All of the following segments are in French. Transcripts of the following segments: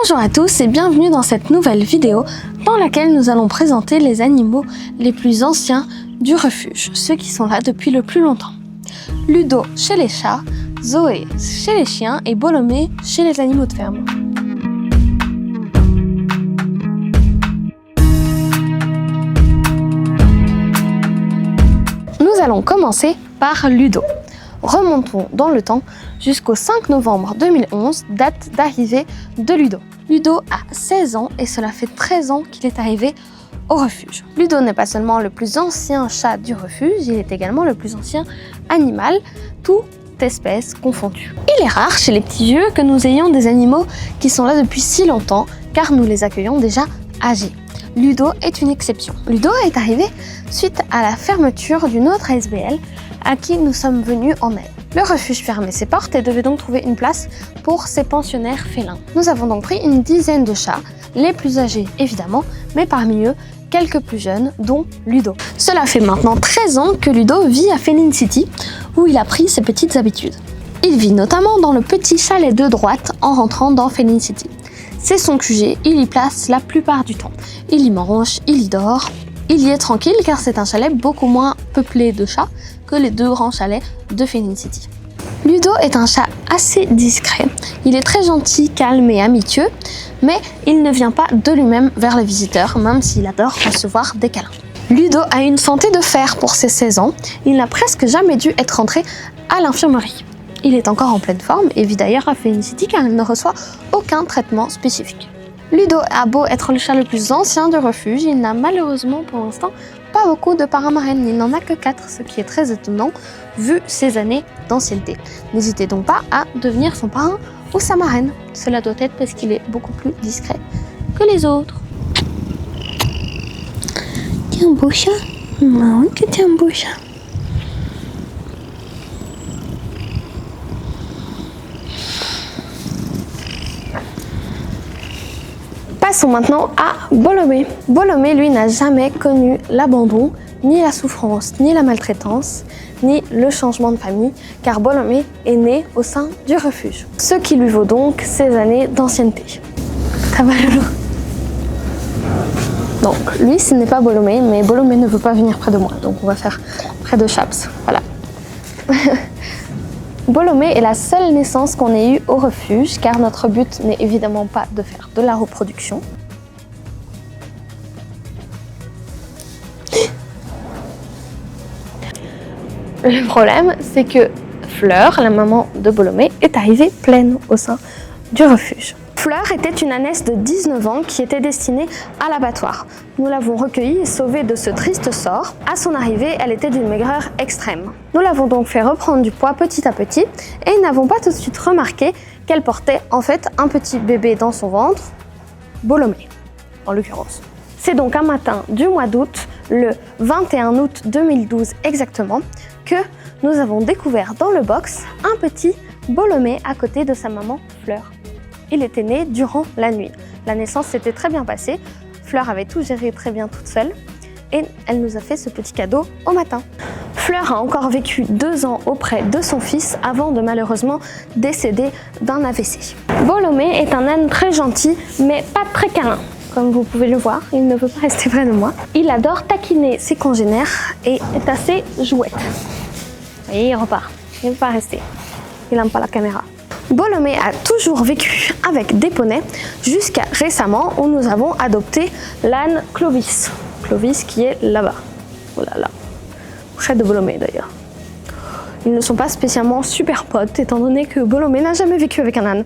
Bonjour à tous et bienvenue dans cette nouvelle vidéo dans laquelle nous allons présenter les animaux les plus anciens du refuge, ceux qui sont là depuis le plus longtemps. Ludo chez les chats, Zoé chez les chiens et Bolomé chez les animaux de ferme. Nous allons commencer par Ludo. Remontons dans le temps jusqu'au 5 novembre 2011, date d'arrivée de Ludo. Ludo a 16 ans et cela fait 13 ans qu'il est arrivé au refuge. Ludo n'est pas seulement le plus ancien chat du refuge, il est également le plus ancien animal, toute espèce confondue. Il est rare chez les petits vieux que nous ayons des animaux qui sont là depuis si longtemps, car nous les accueillons déjà âgés. Ludo est une exception. Ludo est arrivé suite à la fermeture d'une autre ASBL à qui nous sommes venus en aide. Le refuge fermait ses portes et devait donc trouver une place pour ses pensionnaires félins. Nous avons donc pris une dizaine de chats, les plus âgés évidemment, mais parmi eux, quelques plus jeunes, dont Ludo. Cela fait maintenant 13 ans que Ludo vit à Feline City, où il a pris ses petites habitudes. Il vit notamment dans le petit chalet de droite en rentrant dans Feline City. C'est son QG, il y place la plupart du temps. Il y mange, il y dort. Il y est tranquille car c'est un chalet beaucoup moins peuplé de chats que les deux grands chalets de Feline City. Ludo est un chat assez discret. Il est très gentil, calme et amitieux, mais il ne vient pas de lui-même vers les visiteurs, même s'il adore recevoir des câlins. Ludo a une santé de fer pour ses 16 ans. Il n'a presque jamais dû être rentré à l'infirmerie. Il est encore en pleine forme et vit d'ailleurs à Feline City car il ne reçoit aucun traitement spécifique. Ludo a beau être le chat le plus ancien du refuge, il n'a malheureusement pour l'instant pas beaucoup de parrains marraines. Il n'en a que 4, ce qui est très étonnant vu ses années d'ancienneté. N'hésitez donc pas à devenir son parrain ou sa marraine. Cela doit être parce qu'il est beaucoup plus discret que les autres. T'es un beau chat? Oui que t'es un beau chat. Passons maintenant à Bolomé. Bolomé, lui, n'a jamais connu l'abandon, ni la souffrance, ni la maltraitance, ni le changement de famille, car Bolomé est né au sein du refuge. Ce qui lui vaut donc ses années d'ancienneté. Ça va, Loulou? Donc, lui, ce n'est pas Bolomé, mais Bolomé ne veut pas venir près de moi, donc on va faire près de Chaps. Voilà. Bolomé est la seule naissance qu'on ait eue au refuge, car notre but n'est évidemment pas de faire de la reproduction. Le problème, c'est que Fleur, la maman de Bolomé, est arrivée pleine au sein du refuge. Fleur était une ânesse de 19 ans qui était destinée à l'abattoir. Nous l'avons recueillie et sauvée de ce triste sort. À son arrivée, elle était d'une maigreur extrême. Nous l'avons donc fait reprendre du poids petit à petit et n'avons pas tout de suite remarqué qu'elle portait en fait un petit bébé dans son ventre, Bolomé en l'occurrence. C'est donc un matin du mois d'août, le 21 août 2012 exactement, que nous avons découvert dans le box un petit Bolomé à côté de sa maman Fleur. Il était né durant la nuit. La naissance s'était très bien passée. Fleur avait tout géré très bien toute seule et elle nous a fait ce petit cadeau au matin. Fleur a encore vécu 2 ans auprès de son fils avant de malheureusement décéder d'un AVC. Bolomé est un âne très gentil mais pas très câlin. Comme vous pouvez le voir, il ne veut pas rester près de moi. Il adore taquiner ses congénères et est assez jouette. Et il repart. Il ne veut pas rester. Il n'aime pas la caméra. Bolomé a toujours vécu avec des poneys jusqu'à récemment où nous avons adopté l'âne Clovis. Clovis qui est là-bas. Oh là là. Près de Bolomé d'ailleurs. Ils ne sont pas spécialement super potes étant donné que Bolomé n'a jamais vécu avec un âne.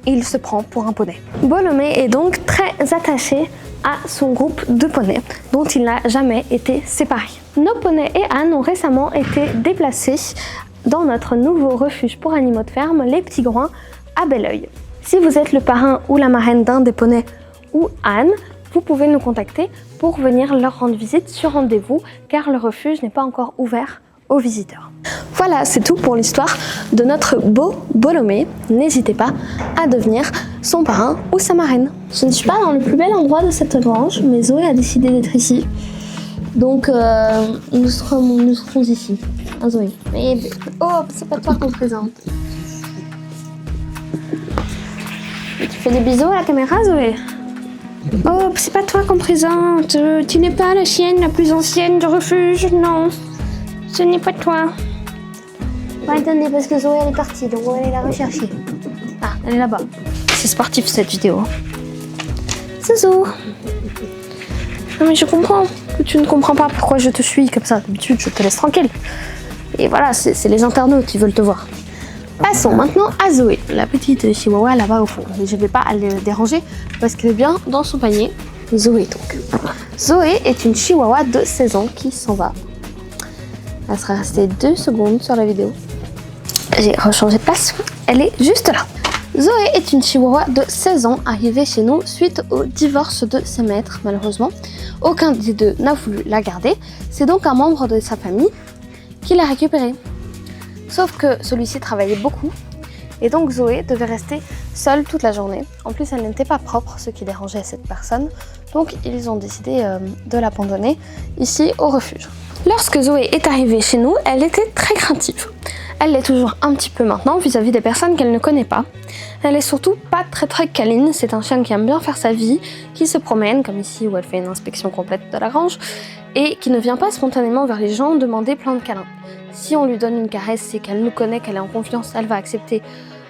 Il se prend pour un poney. Bolomé est donc très attaché à son groupe de poneys dont il n'a jamais été séparé. Nos poneys et ânes ont récemment été déplacés dans notre nouveau refuge pour animaux de ferme, les Petits Groins, à Bel-Oeil. Si vous êtes le parrain ou la marraine d'un des poneys ou ânes, vous pouvez nous contacter pour venir leur rendre visite sur rendez-vous, car le refuge n'est pas encore ouvert aux visiteurs. Voilà, c'est tout pour l'histoire de notre beau Bolomé. N'hésitez pas à devenir son parrain ou sa marraine. Je ne suis pas dans le plus bel endroit de cette grange, mais Zoé a décidé d'être ici. Donc nous serons ici. Ah Zoé. Oh, c'est pas toi qu'on présente. fais des bisous à la caméra, Zoé? Oh, c'est pas toi qu'on présente. Tu n'es pas la chienne la plus ancienne du refuge, non. Ce n'est pas toi. Bon, attendez, parce que Zoé, elle est partie, donc on va aller la rechercher. Ah, elle est là-bas. C'est sportif, cette vidéo. Zouzou. Non, mais je comprends que tu ne comprends pas pourquoi je te suis comme ça. D'habitude, je te laisse tranquille. Et voilà, c'est les internautes qui veulent te voir. Passons maintenant à Zoé, la petite chihuahua là-bas au fond. Mais je ne vais pas aller le déranger parce qu'elle est bien dans son panier. Zoé donc. Zoé est une chihuahua de 16 ans qui s'en va. Elle sera restée 2 secondes sur la vidéo. J'ai rechangé de place. Elle est juste là. Zoé est une chihuahua de 16 ans arrivée chez nous suite au divorce de ses maîtres, malheureusement. Aucun des deux n'a voulu la garder. C'est donc un membre de sa famille qui l'a récupérée. Sauf que celui-ci travaillait beaucoup et donc Zoé devait rester seule toute la journée. En plus, elle n'était pas propre, ce qui dérangeait cette personne. Donc ils ont décidé de l'abandonner ici au refuge. Lorsque Zoé est arrivée chez nous, elle était très craintive. Elle l'est toujours un petit peu maintenant vis-à-vis des personnes qu'elle ne connaît pas. Elle est surtout pas très câline, c'est un chien qui aime bien faire sa vie, qui se promène, comme ici où elle fait une inspection complète de la grange, et qui ne vient pas spontanément vers les gens demander plein de câlins. Si on lui donne une caresse, c'est qu'elle nous connaît, qu'elle est en confiance, elle va accepter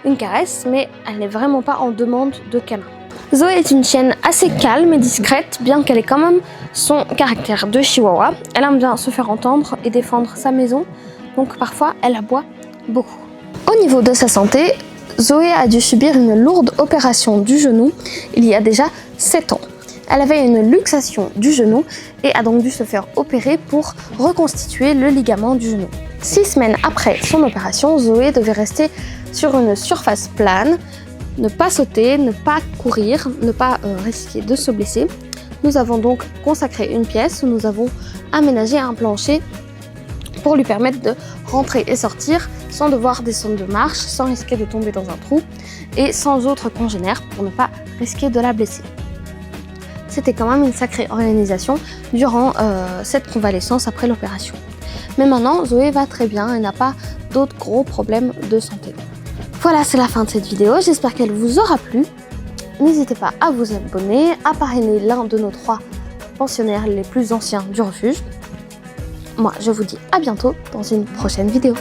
une caresse, mais elle n'est vraiment pas en demande de câlin. Zoé est une chienne assez calme et discrète, bien qu'elle ait quand même son caractère de chihuahua. Elle aime bien se faire entendre et défendre sa maison, donc parfois elle aboie beaucoup. Au niveau de sa santé, Zoé a dû subir une lourde opération du genou il y a déjà 7 ans. Elle avait une luxation du genou et a donc dû se faire opérer pour reconstituer le ligament du genou. 6 semaines après son opération, Zoé devait rester sur une surface plane, ne pas sauter, ne pas courir, ne pas risquer de se blesser. Nous avons donc consacré une pièce où nous avons aménagé un plancher pour lui permettre de rentrer et sortir sans devoir descendre de marche, sans risquer de tomber dans un trou et sans autres congénères pour ne pas risquer de la blesser. C'était quand même une sacrée organisation durant cette convalescence après l'opération. Mais maintenant, Zoé va très bien et n'a pas d'autres gros problèmes de santé. Voilà, c'est la fin de cette vidéo. J'espère qu'elle vous aura plu. N'hésitez pas à vous abonner, à parrainer l'un de nos 3 pensionnaires les plus anciens du refuge. Moi, je vous dis à bientôt dans une prochaine vidéo.